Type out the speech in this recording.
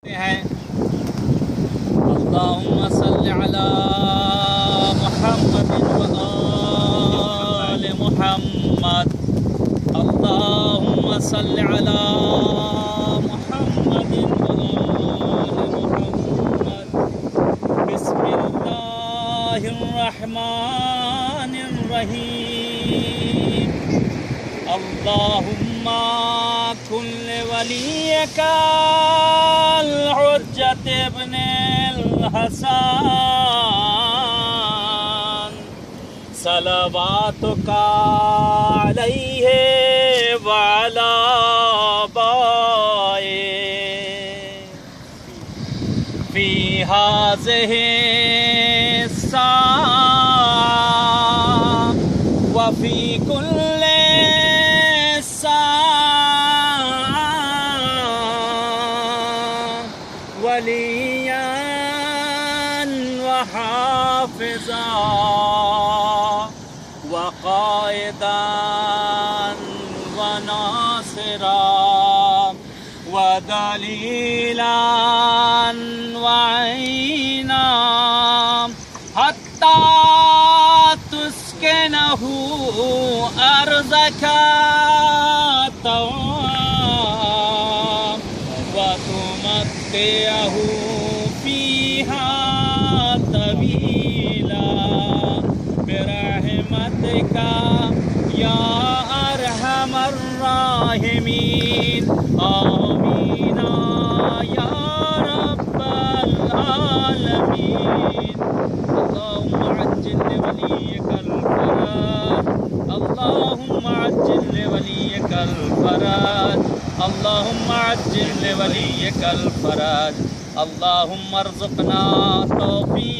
ہیں اللہم صلی علی محمد و آل محمد اللہم صلی علی محمد و آل محمد بسم اللہ الرحمن الرحیم اللہم کن ولیک الحجۃ ابن الحسن صلواتک علیہ وعلی آبائہ فی ہذہ الساعۃ وفی کل ولیاً وحافظاً وقائداً وناصراً ودلیلاً وعینا حتی تسکنہ ارضک طوعا وتمتعہ فیہا طویلا برحمتک یا ارحم الراحمین آمین یا رب العالمین اللہم عجل لولیک الفرج اللہم عجل لولیک الفرج اللہم عجل لولیک الفرج اللہم ارزقنا توفیق